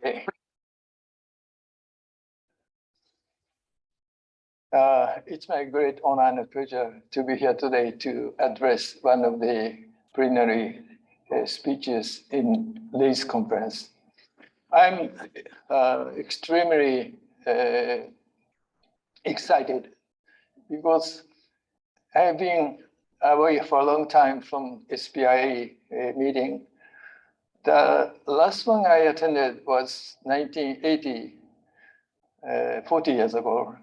Okay. It's my great honor and pleasure to be here today to address one of the plenary speeches in this conference. I'm extremely excited because I have been away for a long time from SPIE meeting. The last one I attended was 1980, 40 years ago.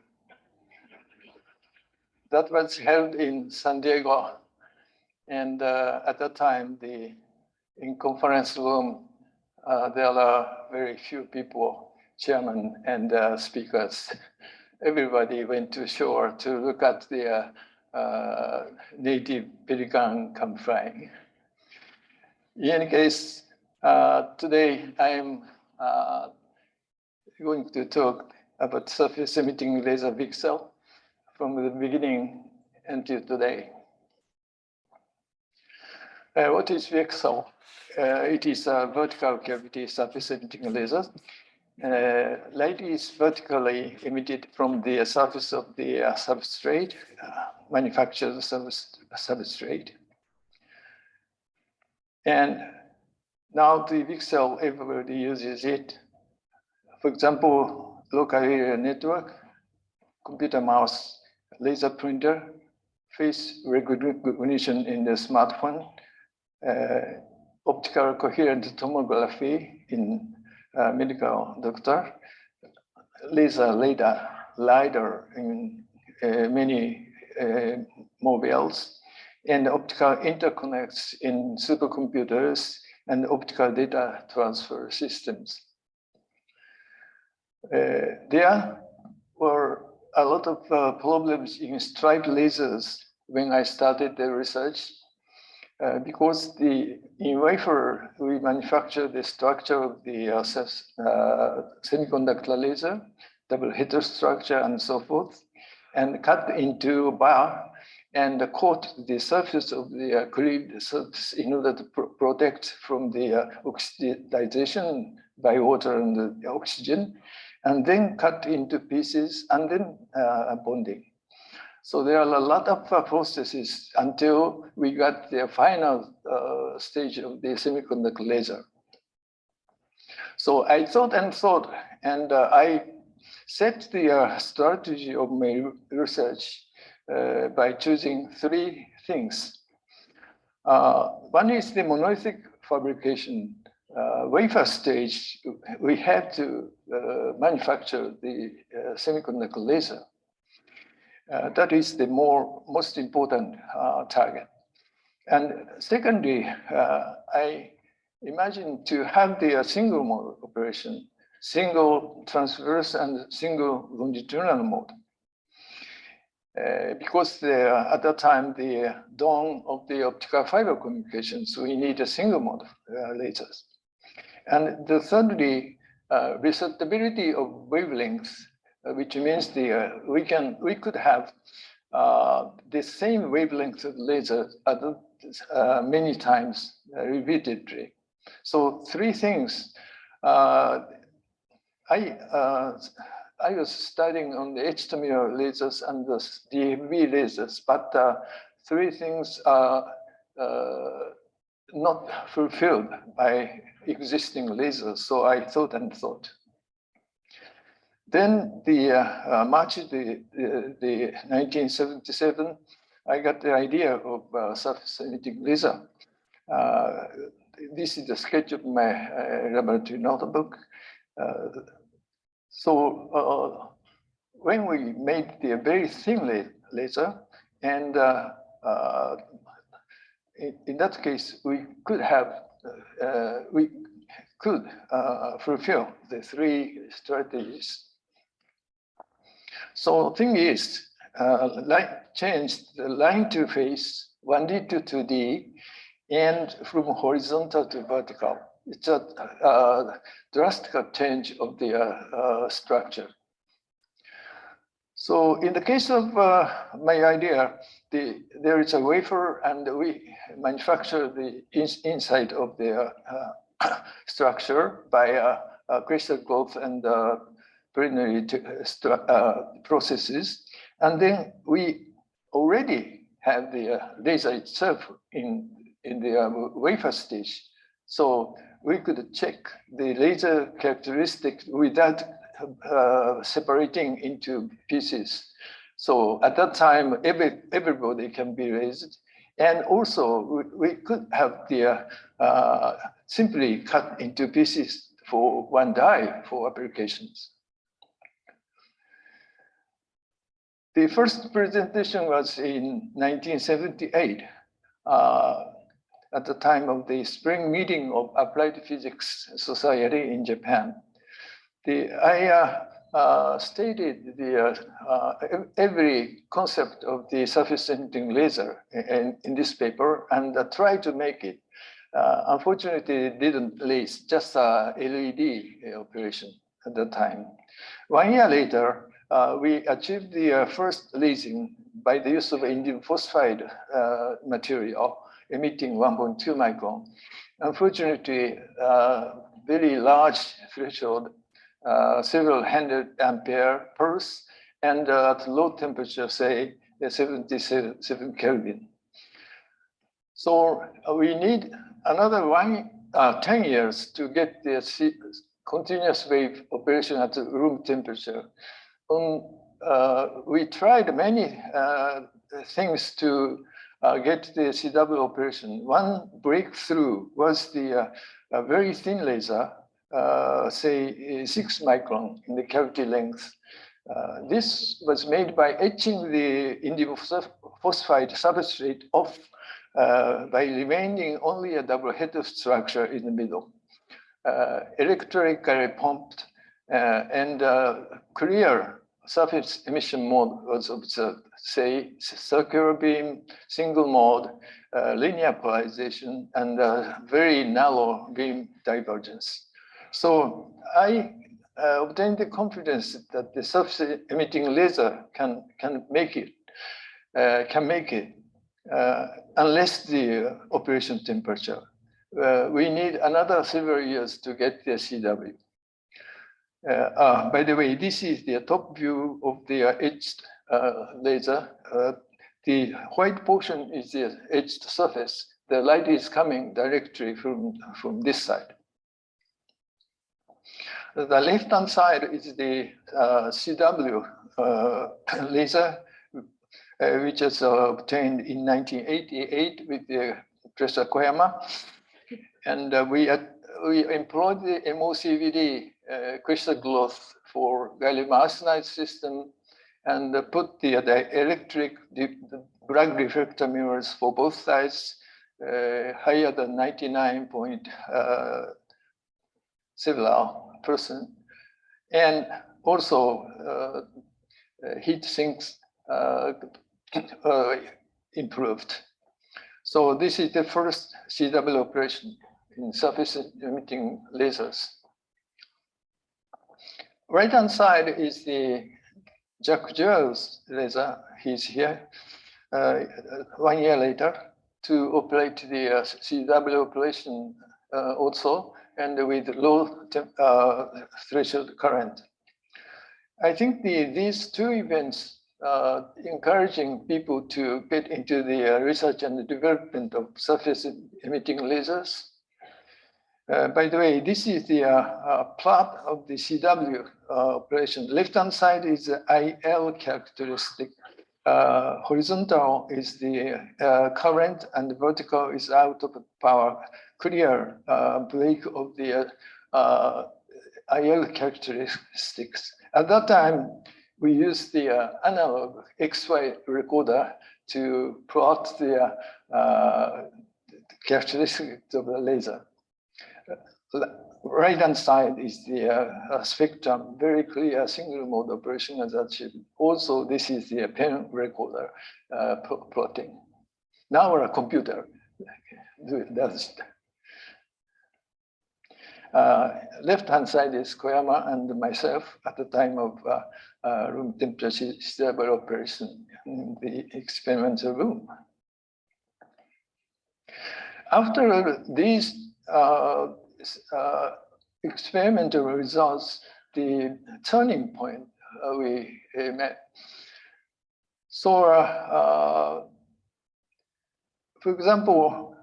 That was held in San Diego. And at that time, in conference room, there are very few people, chairman and speakers. Everybody went to shore to look at the native pelican come flying. In any case, today I am going to talk about surface emitting laser VCSEL from the beginning until today. What is VCSEL? It is a vertical cavity surface emitting laser. Light is vertically emitted from the surface of the substrate, manufactured substrate. And now the VCSEL, everybody uses it. For example, local area network, computer mouse, laser printer, face recognition in the smartphone, optical coherent tomography in medical doctor, laser LiDAR in many mobiles, and optical interconnects in supercomputers and optical data transfer systems. There were a lot of problems in striped lasers when I started the research. Because in Wafer, we manufacture the structure of the semiconductor laser, double heterostructure and so forth, and cut into bar and coat the surface of the cleaved surface in order to protect from the oxidization by water and the oxygen, and then cut into pieces and then bonding. So there are a lot of processes until we got the final stage of the semiconductor laser. So I thought, and I set the strategy of my research by choosing three things. One is the monolithic fabrication. Wafer stage, we had to manufacture the semiconductor laser. That is the most important target. And secondly, I imagine to have the single mode operation, single transverse and single longitudinal mode. Because at that time, the dawn of the optical fiber communications, we need a single mode lasers. And the thirdly, receptibility of wavelengths, which means we could have the same wavelength of laser many times repeatedly. So three things. I was studying on the H-terminal lasers and the DFB lasers, but three things are not fulfilled by existing lasers. So I thought. Then March the 1977, I got the idea of surface emitting laser. This is the sketch of my laboratory notebook. So when we made the very thin laser, and in that case, we could fulfill the three strategies. So thing is, changed the line to phase 1D to 2D, and from horizontal to vertical. It's a drastic change of the structure. So in the case of my idea, there is a wafer, and we manufacture the inside of the structure by crystal growth and preliminary processes. And then we already have the laser itself in the wafer stage. So we could check the laser characteristics without separating into pieces. So at that time, everybody can be raised. And also, we could have the simply cut into pieces for one die for applications. The first presentation was in 1978, at the time of the spring meeting of Applied Physics Society in Japan. I stated every concept of the surface emitting laser in this paper and tried to make it. Unfortunately, it didn't lace, just a LED operation at the time. 1 year later, we achieved the first lasing by the use of indium phosphide material emitting 1.2 micron. Unfortunately, very large threshold, several hundred ampere pulse, and at low temperature, say 77 Kelvin. So we need another 10 years to get the continuous wave operation at room temperature. We tried many things to get the CW operation. One breakthrough was the very thin laser, say 6 micron in the cavity length. This was made by etching the indium phosphide substrate off by remaining only a double header structure in the middle. Electrically pumped and clear surface emission mode was observed, say circular beam, single mode, linear polarization, and very narrow beam divergence. So I obtained the confidence that the surface emitting laser can make it, unless the operation temperature. We need another several years to get the CW. By the way, this is the top view of the etched laser. The white portion is the etched surface. The light is coming directly from this side. The left-hand side is the CW laser, which was obtained in 1988 with the Professor Koyama. And we employed the MOCVD crystal growth for gallium arsenide system and put the electric drag reflector mirrors for both sides higher than 99.7%. And also heat sinks improved. So this is the first CW operation in surface emitting lasers. Right-hand side is the Jack Jones laser. He's here 1 year later to operate the CW operation also, and with low threshold current. I think these two events encouraging people to get into the research and the development of surface emitting lasers. By the way, this is the plot of the CW operation. Left-hand side is the IL characteristic. Horizontal is the current, and the vertical is out of power. Clear break of the IL characteristics. At that time, we used the analog XY recorder to plot the characteristics of the laser. Right-hand side is the spectrum, very clear single mode operation as achieved. Also, this is the pen recorder plotting. Now our computer does it. Left-hand side is Koyama and myself at the time of room temperature stable operation in the experimental room. After these experimental results, the turning point we met. So, for example,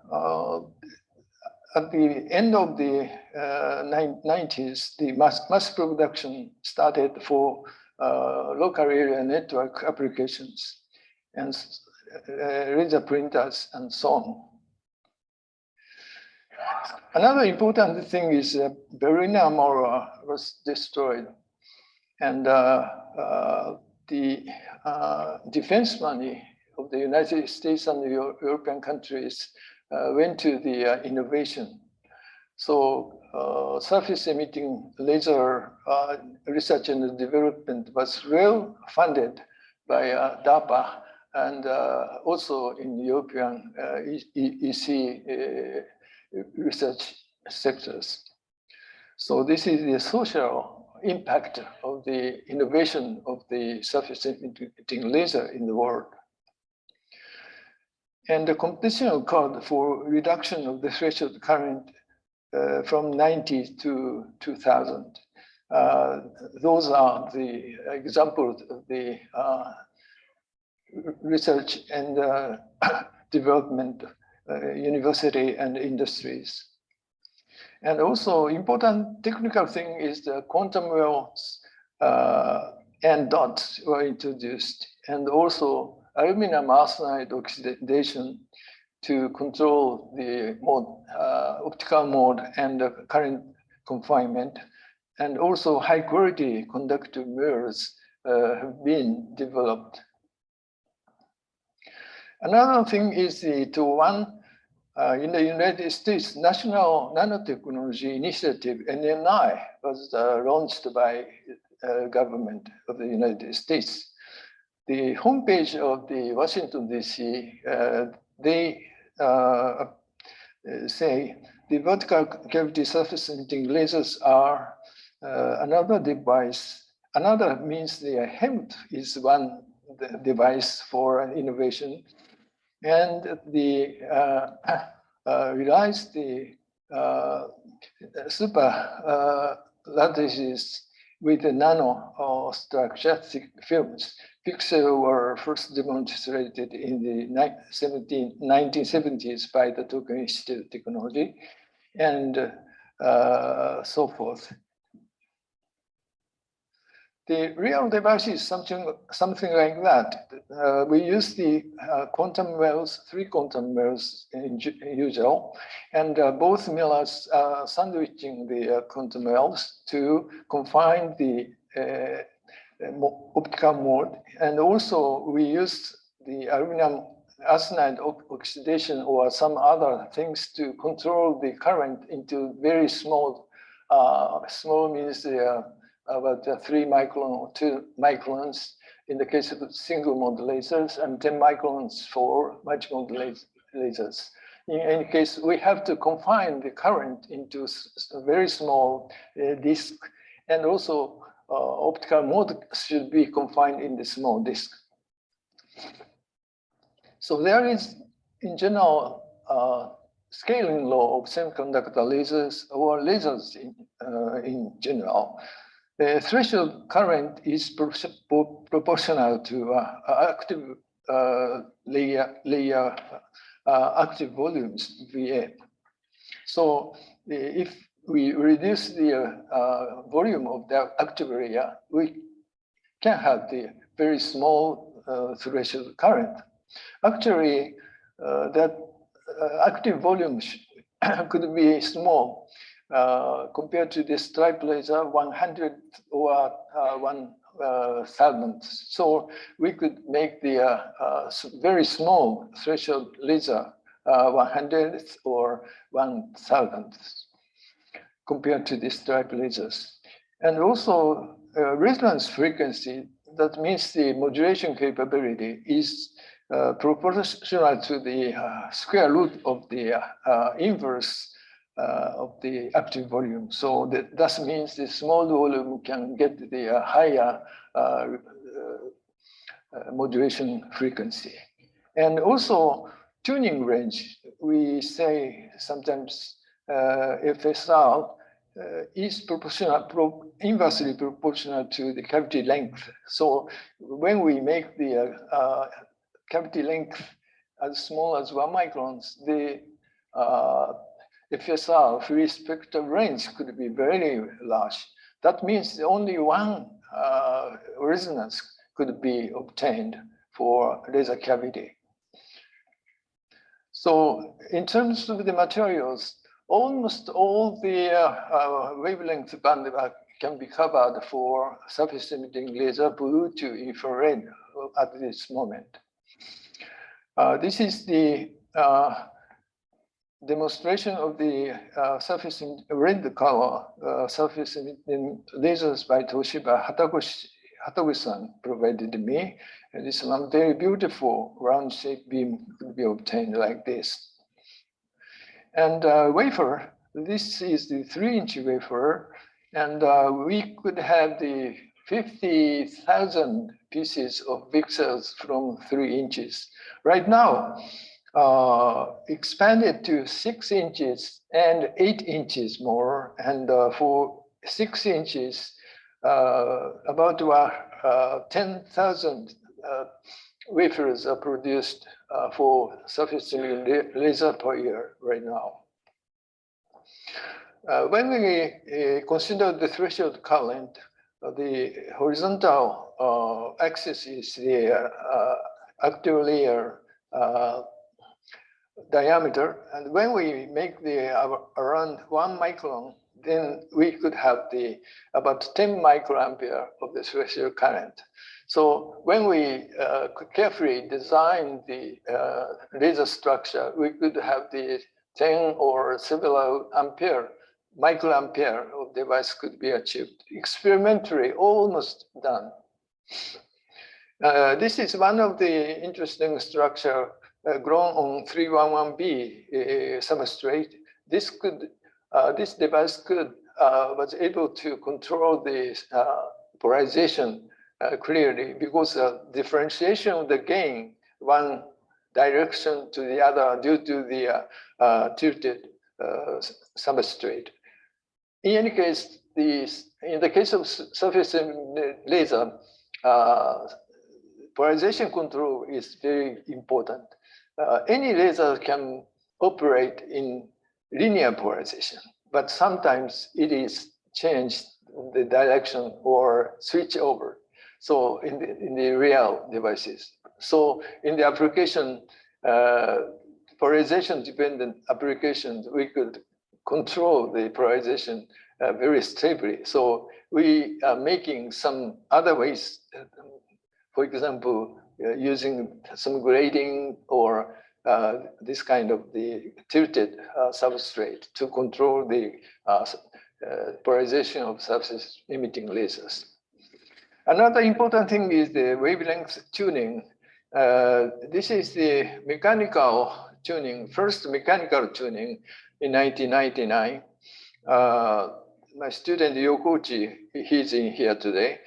at the end of the 90s, the mass production started for local area network applications and laser printers and so on. Another important thing is Berliner Mauer was destroyed, and the defense money of the United States and the European countries went to the innovation. So surface emitting laser research and development was well funded by DARPA and also in European EC research sectors. So this is the social impact of the innovation of the surface emitting laser in the world. And the competition occurred for reduction of the threshold current from 90 to 2000. Those are the examples of the research and development, university and industries. And also important technical thing is the quantum wells and dots were introduced, and also aluminum arsenide oxidation to control the mode, optical mode and the current confinement. And also high quality conductive mirrors have been developed. Another thing is the in the United States, National Nanotechnology Initiative, NNI, was launched by government of the United States. The homepage of the Washington, D.C., they say the vertical cavity surface emitting lasers are another device. Another means the HEMT is one device for innovation. And the realize the super lattices with the nano structure films. Pixels were first demonstrated in the 1970s by the Tokyo Institute of Technology and so forth. The real device is something like that. We use the quantum wells, 3 quantum wells in usual, and both mirrors are sandwiching the quantum wells to confine the optical mode. And also we use the aluminum arsenide oxidation or some other things to control the current into very small, small means about 3 micron or 2 microns in the case of single mode lasers, and 10 microns for multi-mode lasers. In any case, we have to confine the current into a very small disk, and also optical mode should be confined in the small disk. So there is, in general, scaling law of semiconductor lasers or lasers in general. The threshold current is proportional to active layer active volumes, VA. So if we reduce the volume of the active layer, we can have the very small threshold current. Actually, that active volume could be small. Compared to the stripe laser, 100 or 1,000. So we could make the very small threshold laser 100th or 1,000th compared to the stripe lasers. And also resonance frequency, that means the modulation capability is proportional to the square root of the inverse of the active volume. So that means the small volume can get the higher modulation frequency. And also tuning range, we say sometimes FSR is inversely proportional to the cavity length. So when we make the cavity length as small as 1 microns, the FSR, free spectral range, could be very large. That means only one resonance could be obtained for laser cavity. So in terms of the materials, almost all the wavelength band can be covered for surface emitting laser blue to infrared at this moment. This is the demonstration of the surface in red color surface emitting lasers by Toshiba Hataguchi-san provided me. And this one very beautiful round shaped beam could be obtained like this. And wafer, this is the 3-inch wafer, and we could have the 50,000 pieces of VCSELs from 3 inches. Right now, expanded to 6 inches and 8 inches more, and for 6 inches, about 10,000 wafers are produced for surface emitting laser per year right now. When we consider the threshold current, the horizontal axis is the active layer diameter, and when we make the around 1 micron, then we could have the about 10 microampere of the threshold current. So when we carefully design the laser structure, we could have the 10 or several microampere of device could be achieved. Experimentally, almost done. This is one of the interesting structure grown on 311B substrate. This device was able to control the polarization clearly, because differentiation of the gain one direction to the other due to the tilted substrate. In any case, in the case of surface laser, polarization control is very important. Any laser can operate in linear polarization, but sometimes it is changed the direction or switch over. So in the real devices. So in the application, polarization dependent applications, we could control the polarization very stably. So we are making some other ways, for example, using some grading or this kind of the tilted substrate to control the polarization of surface emitting lasers. Another important thing is the wavelength tuning. This is the mechanical tuning, first mechanical tuning in 1999. My student Yokochi, he's in here today,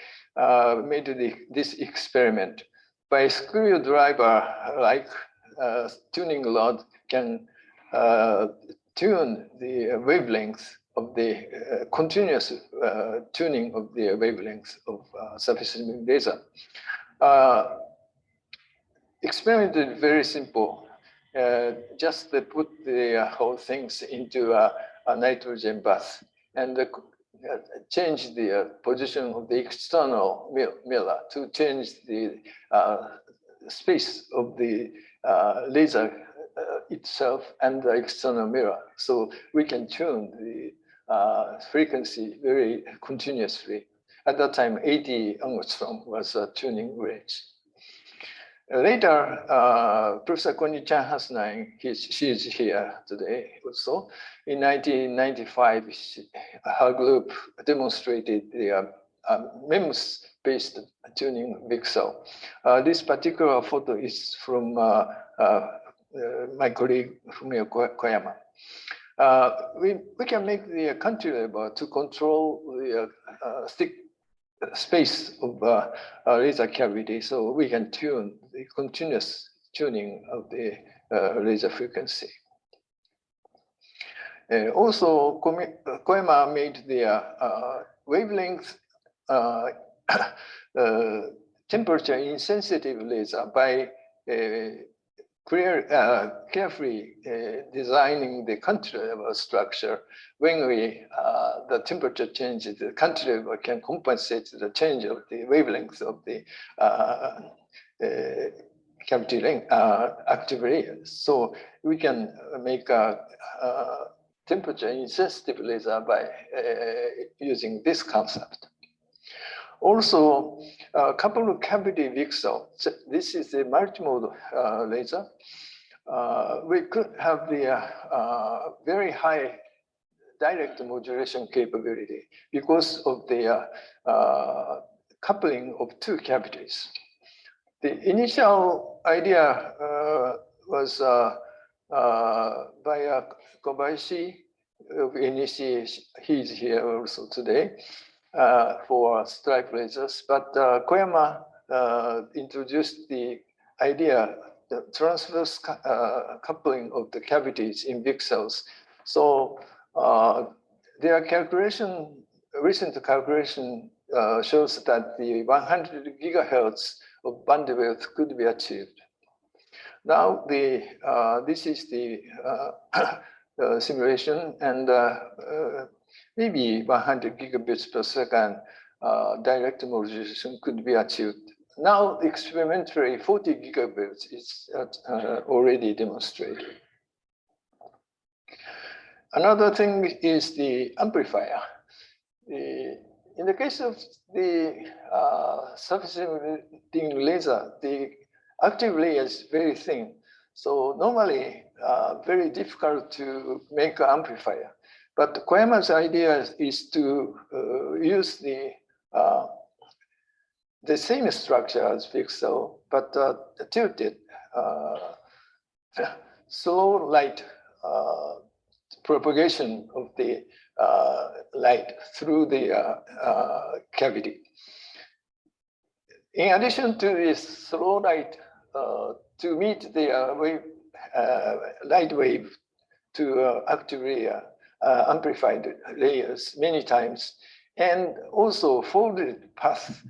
made this experiment. By screwdriver, like tuning rod can tune the wavelength of the continuous tuning of the wavelength of surface emitting laser. Experiment is very simple. Just put the whole things into a nitrogen bath and change the position of the external mirror to change the space of the laser itself and the external mirror. So we can tune the frequency very continuously. At that time, 80 angstrom was a tuning range. Later, Professor Koni-chan Hasanai, she is here today also. In 1995, her group demonstrated the MEMS-based tuning VCSEL. This particular photo is from my colleague Fumio Koyama. We can make the cantilever to control the thick space of laser cavity, so we can tune the continuous tuning of the laser frequency. Also, Koema made the wavelength temperature insensitive laser by carefully designing the cantilever structure. When the temperature changes, the cantilever can compensate the change of the wavelength of the cavity length, active layers. So we can make a temperature insensitive laser by using this concept. Also, a couple of cavity VCSEL. This is a multimode laser. We could have the very high direct modulation capability because of the coupling of two cavities. The initial idea was by Kobayashi of NEC. He's here also today for stripe lasers. But Koyama introduced the idea, the transverse coupling of the cavities in VCSELs. So their calculation, recent calculation shows that the 100 gigahertz of bandwidth could be achieved. Now this is the simulation, and maybe 100 gigabits per second direct modulation could be achieved. Now experimentally 40 gigabits is already demonstrated. Another thing is the amplifier. In the case of the surface emitting laser, the active layer is very thin. So normally very difficult to make an amplifier. But Koyama's idea is to use the same structure as VCSEL, but tilted slow light propagation of the light through the cavity. In addition to this slow light, to meet the light wave to active layer, amplified layers many times, and also folded path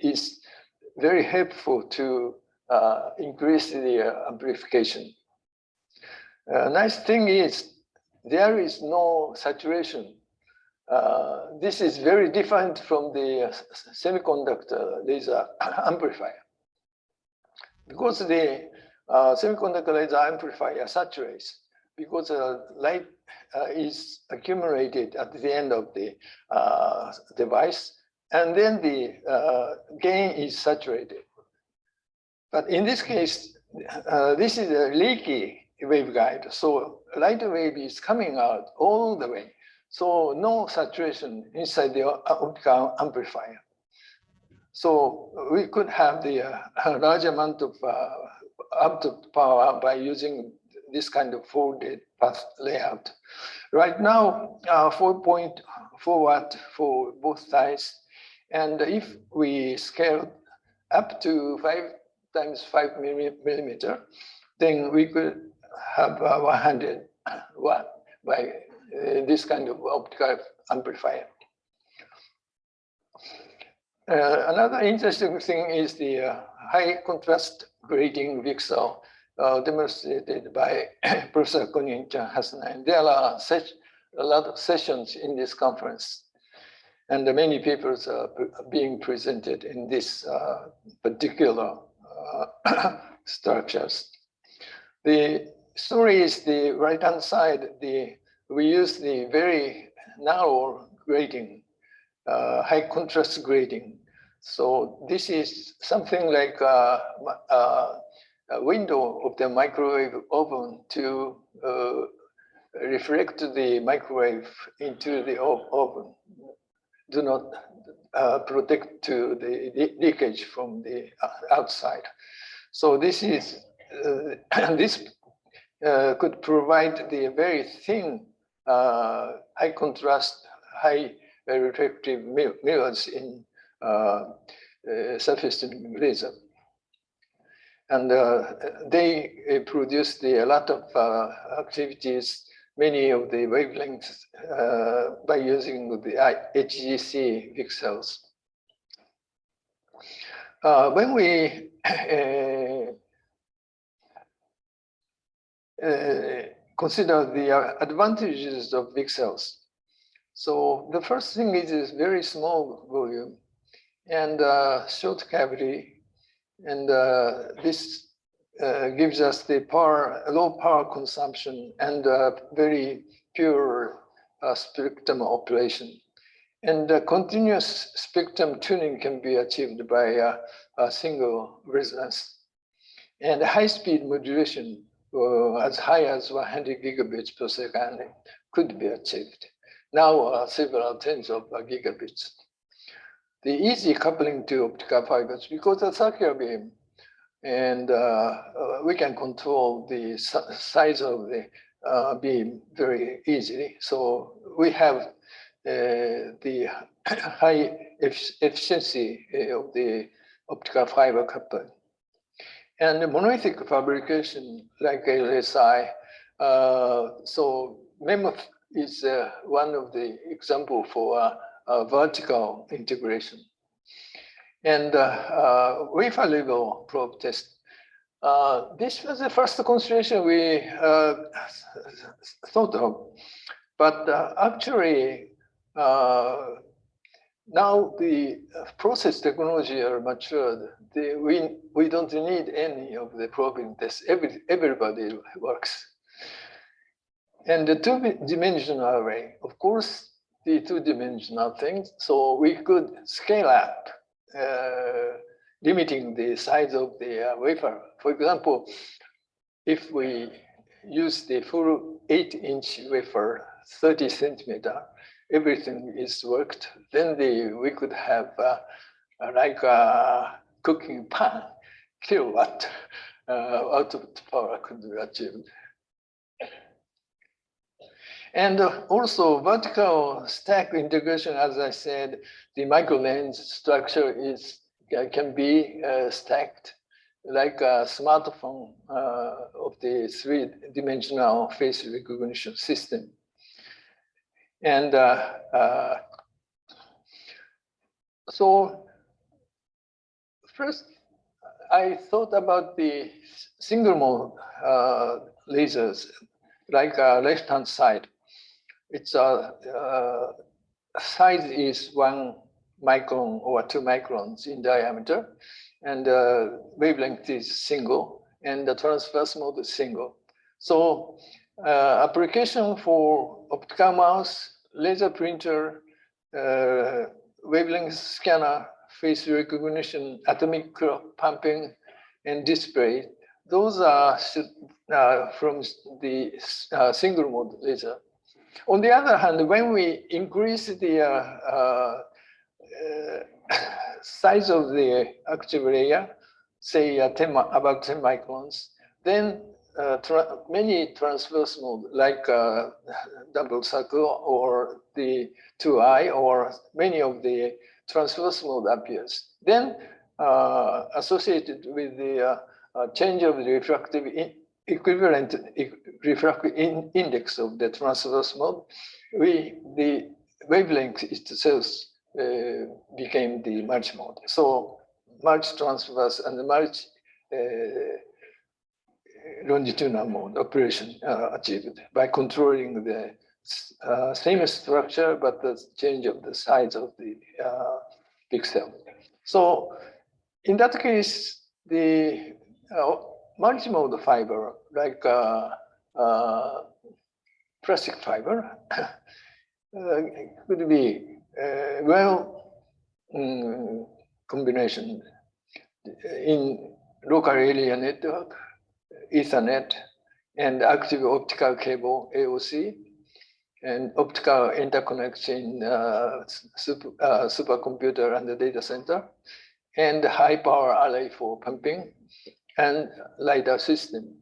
is very helpful to increase the amplification. Nice thing is there is no saturation. This is very different from the semiconductor laser amplifier, because the semiconductor laser amplifier saturates, because light is accumulated at the end of the device, and then the gain is saturated. But in this case, this is a leaky waveguide, so light wave is coming out all the way, so no saturation inside the optical amplifier. So we could have the large amount of output power by using this kind of folded path layout. Right now, 4.4 watt for both sides. And if we scale up to 5 times 5 millimeter, then we could have 100 watt by this kind of optical amplifier. Another interesting thing is the high contrast grading VCSEL demonstrated by Professor Konin-chan Hasanai. There are a lot of sessions in this conference, and many papers are being presented in this particular structures. The story is the right-hand side. We use the very narrow grading, high contrast grading. So this is something like a window of the microwave oven to reflect the microwave into the oven. Do not protect to the leakage from the outside. So this is this could provide the very thin, high contrast, high reflective mirrors in surface laser. And they produced a lot of activities many of the wavelengths by using the HCG-VCSELs. When we consider the advantages of VCSELs, so the first thing is very small volume and short cavity, and this gives us the low power consumption and very pure spectrum operation. And continuous spectrum tuning can be achieved by a single resonance. And high-speed modulation as high as 100 gigabits per second could be achieved. Now several tens of gigabits. The easy coupling to optical fibers, because the circular beam, and we can control the size of the beam very easily. So we have the high efficiency of the optical fiber coupling. And the monolithic fabrication like LSI, so MEMS is one of the example for vertical integration. And wafer level probe test. This was the first consideration we thought of, but actually now the process technology are matured. We don't need any of the probing tests. Everybody works. And the two-dimensional array, of course, the two-dimensional things. So we could scale up, limiting the size of the wafer. For example, if we use the full 8-inch wafer, 30 centimeter, everything is worked, then we could have like a cooking pan, kilowatt output power could be achieved. And also vertical stack integration, as I said, the micro lens structure can be stacked like a smartphone of the three-dimensional face recognition system. And so first, I thought about the single mode lasers, like left-hand side. Its size is 1 micron or 2 microns in diameter, and wavelength is single, and the transverse mode is single. So application for optical mouse, laser printer, wavelength scanner, face recognition, atomic pumping, and display. Those are from the single mode laser. On the other hand, when we increase the size of the active layer, say about 10 microns, then many transverse mode like double circle or the 2i or many of the transverse mode appears. Then associated with the change of the refractive equivalent refractive index of the transverse mode, the wavelength itself became the multi mode. So multi transverse and the multi longitudinal mode operation achieved by controlling the same structure, but the change of the size of the pixel. So in that case, the multimode fiber, like plastic fiber, could be combination in local area network, Ethernet, and active optical cable, AOC, and optical interconnection, supercomputer and the data center, and high power array for pumping, and LiDAR system.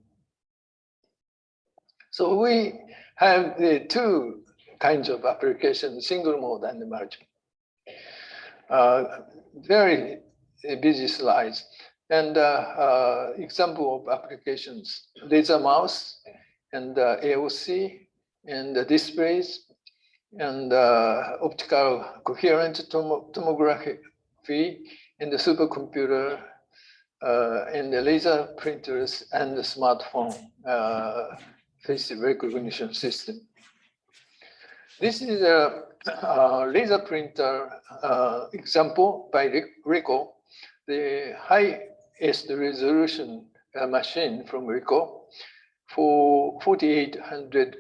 So we have the two kinds of applications, single mode and multi. Very busy slides. And example of applications, laser mouse and AOC and the displays, and optical coherent tomography, and the supercomputer, and the laser printers, and the smartphone face recognition system. This is a laser printer example by Ricoh, the highest resolution machine from Ricoh for 4800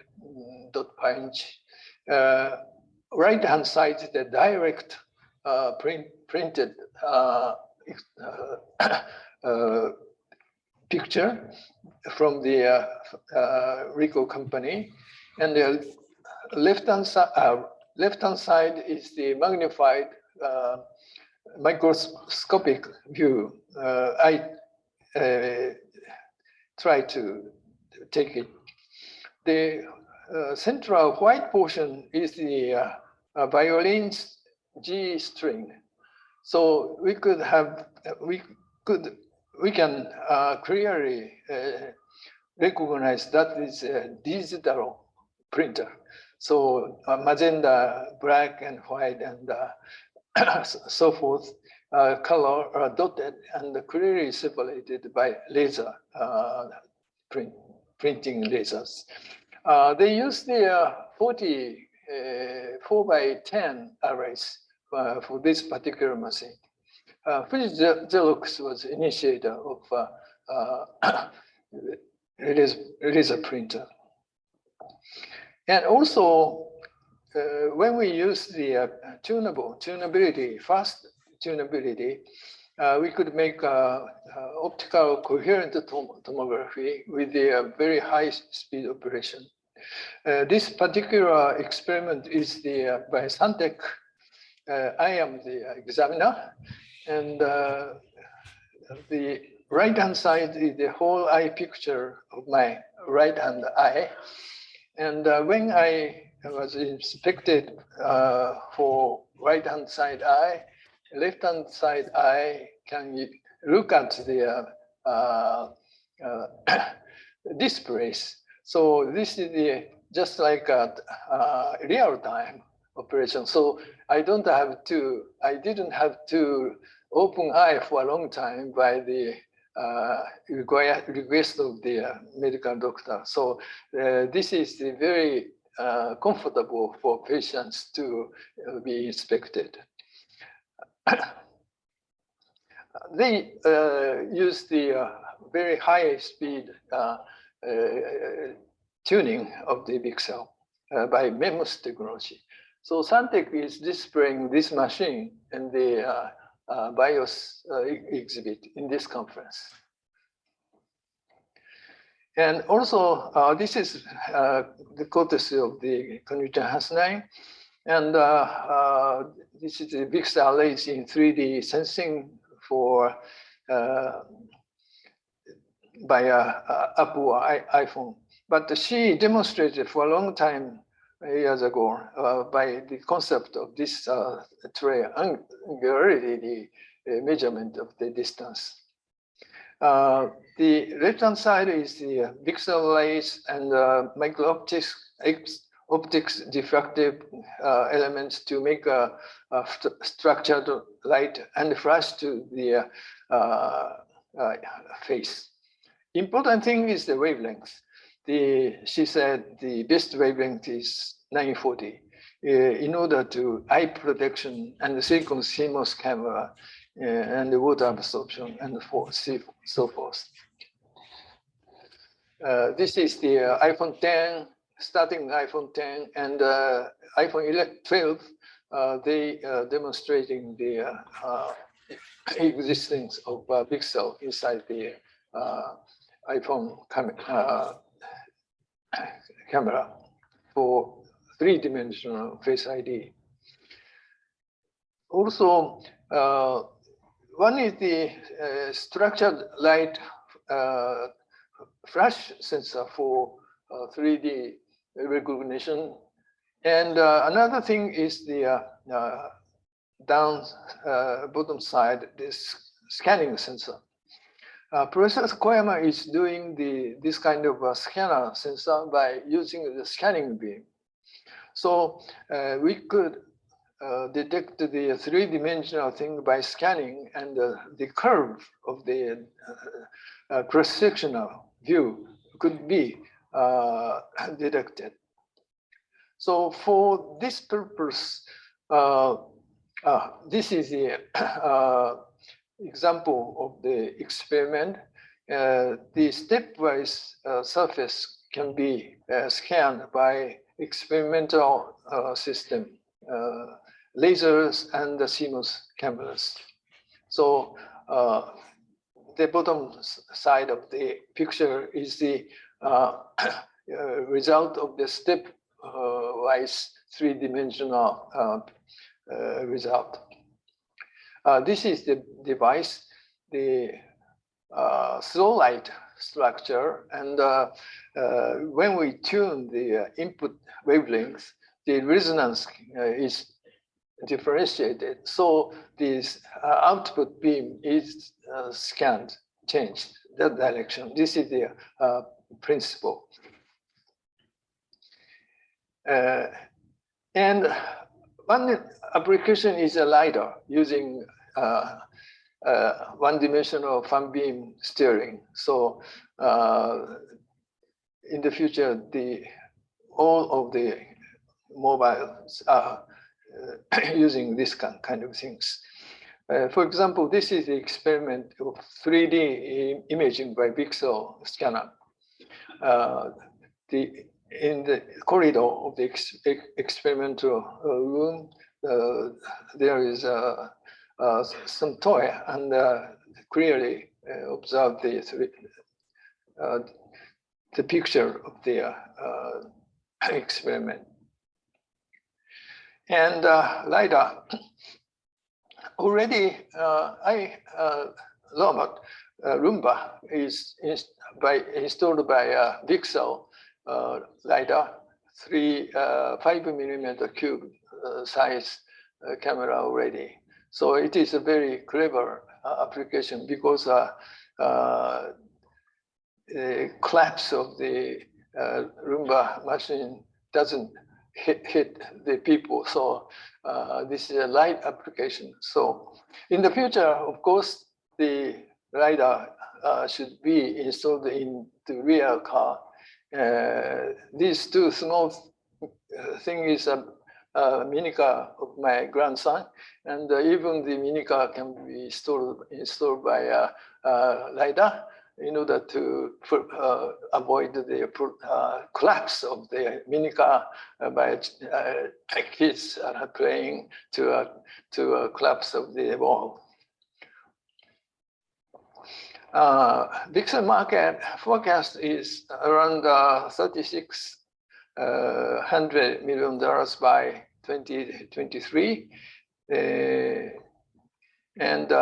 dot per inch. Right-hand side is the direct printed picture from the Ricoh company, and the left-hand side is the magnified microscopic view. I try to take it. The central white portion is the violin's G string. So we can clearly recognize that is a digital printer. So magenta, black, and white, and so forth, color are dotted and clearly separated by laser printing lasers. They use the 4x10 arrays for this particular machine. Xerox was initiator of laser printer. And also, when we use the tunability, fast tunability, we could make optical coherent tomography with the very high speed operation. This particular experiment is by Santec. I am the examiner, and the right-hand side is the whole eye picture of my right-hand eye. And when I was inspected for right-hand side eye, left-hand side eye can look at the displays. So this is just like a real-time operation. So I didn't have to open eye for a long time by the request of the medical doctor. So this is very comfortable for patients to be inspected. They use the very high speed tuning of the VCSEL by MEMS technology. So Santec is displaying this machine in the BIOS exhibit in this conference. And also, this is the courtesy of the Conductor Hasnine. And this is the VCSEL arrays in 3D sensing for by Apple iPhone. But she demonstrated for a long time years ago by the concept of this triangularity, the measurement of the distance. The left-hand side is the VCSEL arrays and micro-optics diffractive elements to make a structured light and flash to the face. Important thing is the wavelength. She said the best wavelength is 940 in order to eye protection and the silicon CMOS camera and the water absorption and so forth. This is the iPhone 10, starting iPhone 10 and iPhone 12. They demonstrating the existence of VCSEL inside the iPhone camera for three-dimensional Face ID. Also, one is the structured light flash sensor for 3D recognition. And another thing is the bottom side, this scanning sensor. Professor Koyama is doing this kind of scanner sensor by using the scanning beam. So we could detect the three-dimensional thing by scanning, and the curve of the cross-sectional view could be detected. So for this purpose, this is the example of the experiment. The stepwise surface can be scanned by experimental system, lasers and the CMOS cameras. So the bottom side of the picture is the result of the stepwise three-dimensional result. This is the device, the slow light structure, and when we tune the input wavelength, the resonance is differentiated. So this output beam is scanned, changed that direction. This is the principle. And one application is a LiDAR using one-dimensional fan beam steering. So in the future, all of the mobiles are using this kind of things. For example, this is the experiment of 3D imaging by VCSEL Scanner. In the corridor of the experimental room, there is some toy, and clearly observe the picture of the experiment. And LiDAR, already robot Roomba is installed by VCSEL LiDAR, 5mm cube size camera already. So it is a very clever application, because the collapse of the Roomba machine doesn't hit the people. So this is a light application. So in the future, of course, the LiDAR should be installed in the rear car. These two small thing is a mini car of my grandson, and even the mini car can be installed by LiDAR in order to avoid the collapse of the mini car by kids playing to a collapse of the wall. VCSEL market forecast is around $3,600 million by 2023. And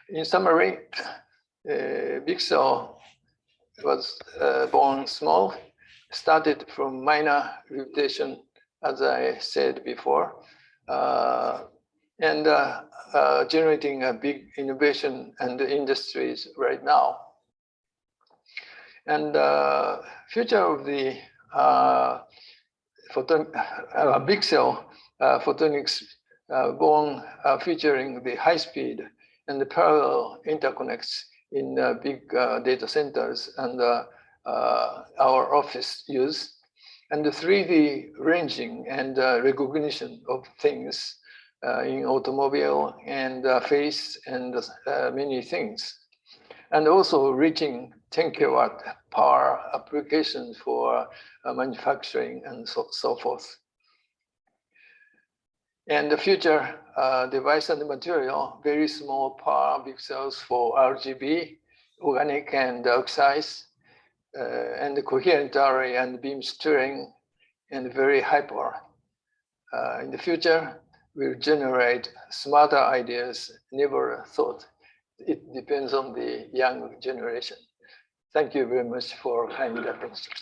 in summary, VCSEL was born small, started from minor limitation, as I said before, and generating a big innovation and industries right now. And future of the VCSEL photonics born featuring the high speed and the parallel interconnects in big data centers and our office use, and the 3D ranging and recognition of things in automobile and face and many things, and also reaching 10 kilowatt power applications for manufacturing and so forth. And the future device and material, very small power VCSELs for RGB, organic and oxides, and the coherent array and beam steering, and very high power. In the future, we'll generate smarter ideas never thought. It depends on the young generation. Thank you very much for kind attention.